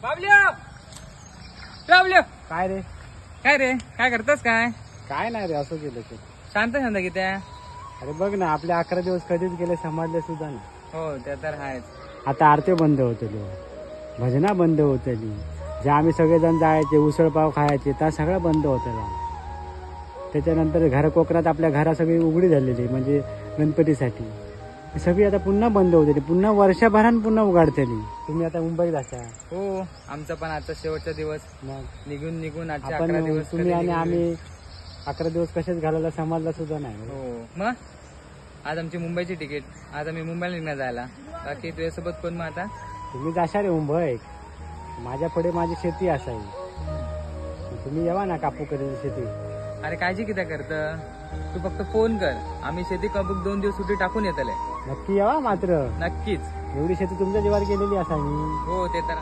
बाबल्या काय रे? काय करतस काय? काय नाही रे, असं केलं ते. शांत शांत किती? अरे बघ ना, आपले 11 दिवस कधीच गेले समजले सुद्धा ना. हो ते तर आहेच. आता आरती बंद होतली, भजना बंद होतली, जे आम्ही सगळेजण जायचे उसळपाव खायचे त्या सगळं बंद होतं. त्याच्यानंतर घरकोकणात आपल्या घरा सगळी उघडी झालेली, म्हणजे गणपतीसाठी ती सगळी आता पुन्हा बंद होते, पुन्हा वर्षभरान पुन्हा उघडतेली. तुम्ही आता मुंबईत असा. हो, आमचा पण आता शेवटचा दिवस निघून आजचे आपण 11 दिवस तुम्ही कधी आणि निघून आम्ही 11 दिवस कसेच घालायला समजला सुद्धा नाही. हो मग आज आमची मुंबईची तिकीट, आज आम्ही मुंबईला निघणार जायला. बाकी तुझ्यासोबत कोण मग आता? तुम्ही जाशा रे मुंबई, माझ्या पुढे माझी शेती असावी, तुम्ही येवा ना कापू करेल शेती. अरे काळजी किती करत, तू फक्त फोन कर, आम्ही शेती कबूक 2 दिवस सुट्टी टाकून येतले. नक्की येवा मात्र. नक्कीच. एवढी शेती तुमच्या जीवावर केलेली असावी. हो ते तर